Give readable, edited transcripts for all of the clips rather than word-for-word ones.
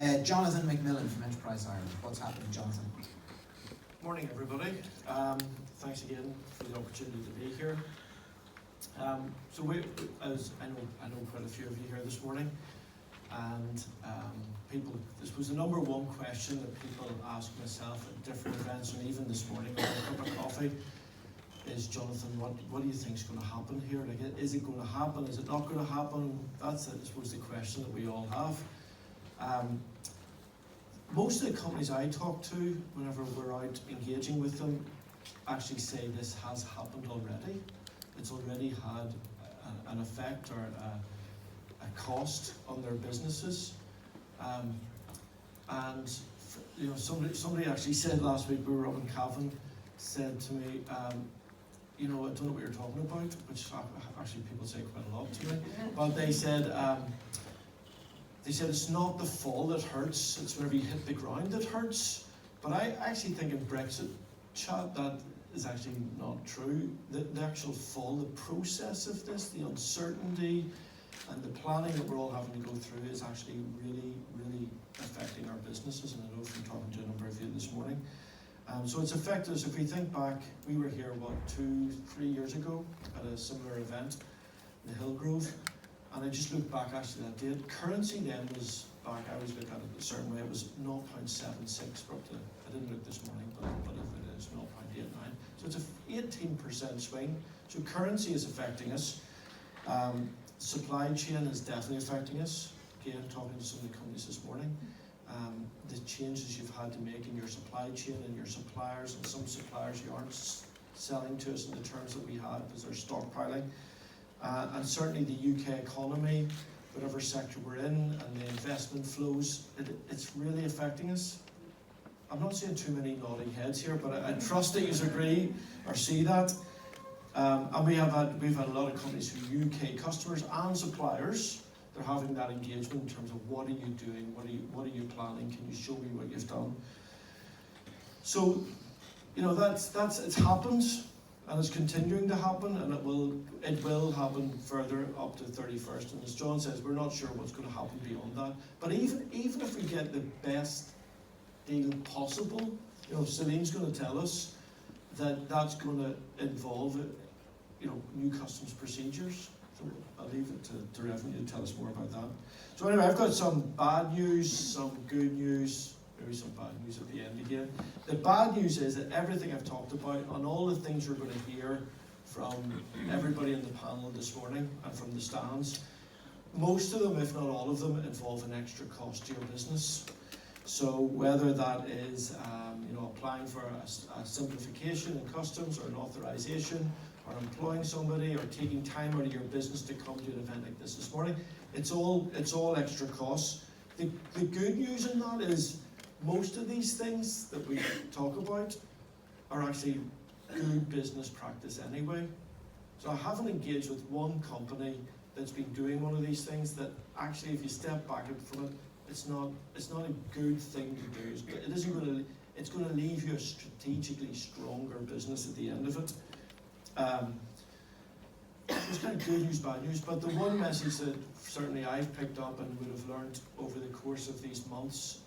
Jonathan McMillen from Enterprise Ireland. What's happening, Jonathan? Morning, everybody. Thanks again for the opportunity to be here. So we, as I know quite a few of you here this morning, and people. This was the number one question that people ask myself at different events, and even this morning over a cup of coffee. Is Jonathan, what do you think is going to happen here? Like, is it going to happen? Is it not going to happen? That's, I suppose, the question that we all have. Most of the companies I talk to, whenever we're out engaging with them, actually say this has happened already. It's already had an effect or a cost on their businesses. And you know, somebody actually said last week, we were up in Cavan, said to me, you know, I don't know what you're talking about, which actually people say quite a lot to me, but they said it's not the fall that hurts, it's whenever you hit the ground that hurts. But I actually think in Brexit chat that is actually not true. The actual fall, the process of this, the uncertainty and the planning that we're all having to go through is actually really, really affecting our businesses, and I know from talking to a number of you this morning. So it's affected us. If we think back, we were here, 2-3 years ago at a similar event in the Hillgrove, and I just looked back actually that date. Currency then was back, I always look at it a certain way, it was 0.76, I didn't look this morning, but if it is 0.89. So it's a 18% swing. So currency is affecting us. Supply chain is definitely affecting us. Again, talking to some of the companies this morning. The changes you've had to make in your supply chain and your suppliers, and some suppliers you aren't selling to us in the terms that we had because they're stockpiling. And certainly the UK economy, whatever sector we're in, and the investment flows, it's really affecting us. I'm not seeing too many nodding heads here, but I trust that you agree or see that. And we've had a lot of companies who are UK customers and suppliers. They're having that engagement in terms of what are you doing, what are you planning, can you show me what you've done? So, you know, it's happened and it's continuing to happen, and it will happen further up to the 31st. And as John says, we're not sure what's going to happen beyond that. But even if we get the best deal possible, you know, Celine's going to tell us that that's going to involve, you know, new customs procedures. So I'll leave it to Reverend to tell us more about that. So anyway, I've got some bad news, some good news, maybe some bad news at the end again. The bad news is that everything I've talked about and all the things you're going to hear from everybody in the panel this morning and from the stands, most of them, if not all of them, involve an extra cost to your business. So whether that is you know, applying for a simplification in customs or an authorization, or employing somebody, or taking time out of your business to come to an event like this morning, it's all extra costs. The good news in that is most of these things that we talk about are actually good business practice anyway. So I haven't engaged with one company that's been doing one of these things that actually, if you step back from it, it's not a good thing to do. It's going to leave you a strategically stronger business at the end of it. It's kind of good news, bad news, but the one message that certainly I've picked up and would have learned over the course of these months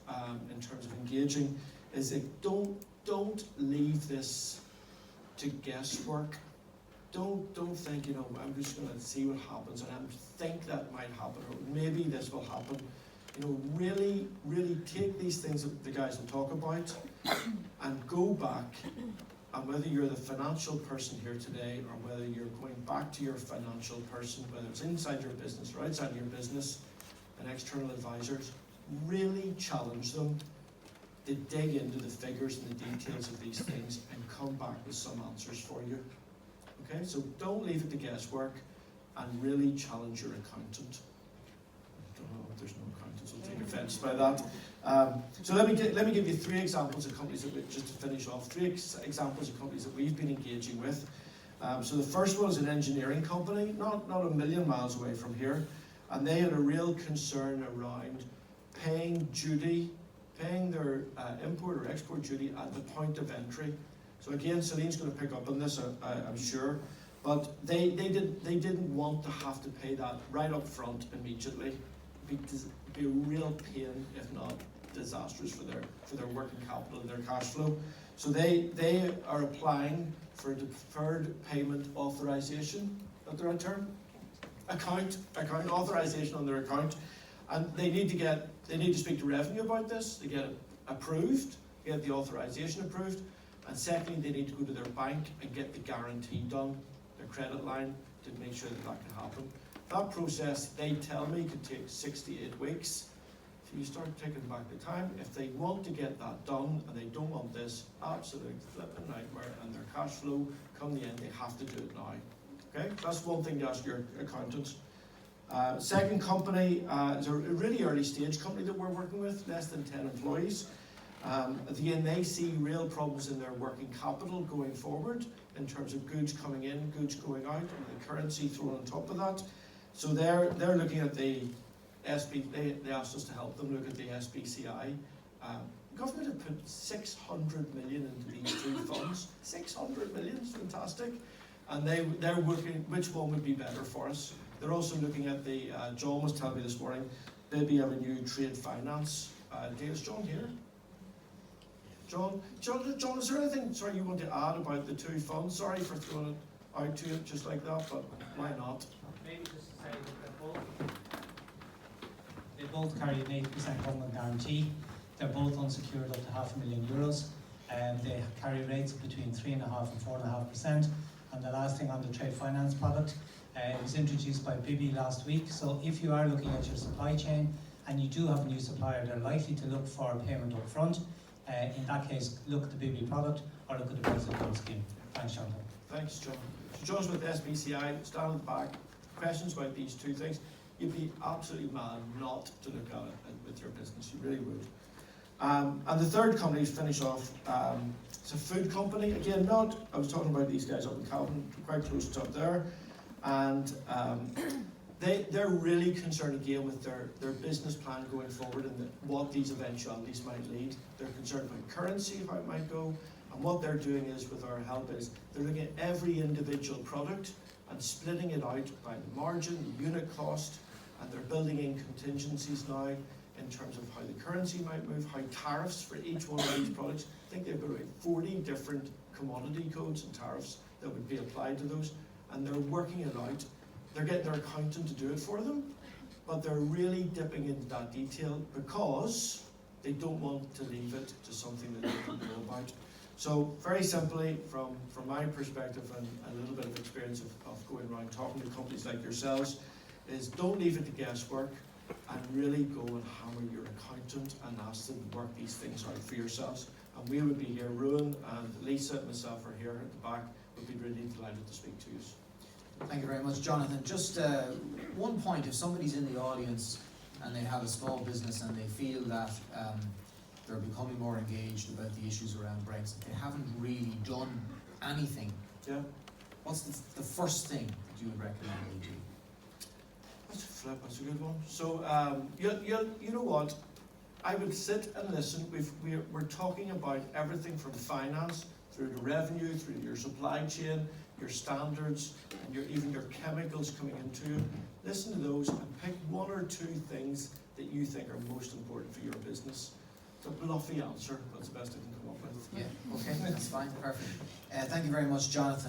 in terms of engaging is that don't leave this to guesswork. Don't think, you know, I'm just going to see what happens and I think that might happen, or maybe this will happen. You know, really, really take these things that the guys will talk about and go back. And whether you're the financial person here today, or whether you're going back to your financial person, whether it's inside your business or outside your business, and external advisors, really challenge them to dig into the figures and the details of these things and come back with some answers for you. Okay, so don't leave it to guesswork, and really challenge your accountant. I don't know if there's no accountants will take offence by that. So let me give you 3 examples of companies that just to finish off. 3 examples of companies that we've been engaging with. So the first one is an engineering company, not a million miles away from here, and they had a real concern around paying their import or export duty at the point of entry. So again, Celine's going to pick up on this, I'm sure, but they didn't want to have to pay that right up front immediately. be a real pain, if not disastrous, for their working capital and their cash flow. So they are applying for deferred payment authorization. Is that the right term? Account authorization on their account, and they need to speak to revenue about this. They get it approved, get the authorization approved, and secondly, they need to go to their bank and get the guarantee done, their credit line, to make sure that can happen. That process, they tell me, could take 6 to 8 weeks. So you start taking back the time. If they want to get that done and they don't want this absolute flipping nightmare and their cash flow come the end, they have to do it now. Okay, that's one thing to ask your accountants. Second company is a really early stage company that we're working with, less than 10 employees. Again, they see real problems in their working capital going forward in terms of goods coming in, goods going out, and the currency thrown on top of that. So they're looking at the they asked us to help them look at the SBCI. Government have put 600 million into these two funds. 600 million is fantastic. And they're working which one would be better for us. They're also looking at the, John was telling me this morning, maybe have a new trade finance deal. Is John here? John, is there anything, sorry, you want to add about the two funds? Sorry for throwing it out to you just like that, but why not? Maybe just to say that they both carry an 8% government guarantee. They're both unsecured up to €500,000, and they carry rates between 3.5% and 4.5%. And the last thing on the trade finance product, it was introduced by Bibi last week. So if you are looking at your supply chain and you do have a new supplier, they're likely to look for a payment up front. In that case, look at the Bibi product or look at the Brexit loan scheme. Thanks, Jonathan. Thanks, John. So John's with SBCI, stand at the back. Questions about these two things? You'd be absolutely mad not to look at it with your business. You really would. And the third company, to finish off, it's a food company. Again, I was talking about these guys up in Calvin, quite close to up there. And they're really concerned again with their business plan going forward and what these eventualities might lead. They're concerned about currency, how it might go. And what they're doing is, with our help, is they're looking at every individual product and splitting it out by the margin, the unit cost, and they're building in contingencies now in terms of how the currency might move, how tariffs for each one of these products. I think they've got about 40 different commodity codes and tariffs that would be applied to those, and they're working it out. They're getting their accountant to do it for them, but they're really dipping into that detail because they don't want to leave it to something that they don't know about. So very simply, from my perspective and a little bit of experience of going around talking to companies like yourselves, is don't leave it to guesswork and really go and hammer your accountant and ask them to work these things out for yourselves. And we would be here, Ruan and Lisa and myself are here at the back, would be really delighted to speak to you. Thank you very much, Jonathan. Just one point, if somebody's in the audience and they have a small business and they feel that they're becoming more engaged about the issues around Brexit, they haven't really done anything. Yeah. What's the first thing that you would recommend they do? That's a good one. So, you know what? I would sit and listen. We're talking about everything from finance through to revenue, through your supply chain, your standards, and even your chemicals coming into it. Listen to those and pick one or two things that you think are most important for your business. It's a bluffy answer, but it's the best I can come up with. Yeah, okay, that's fine, perfect. Thank you very much, Jonathan.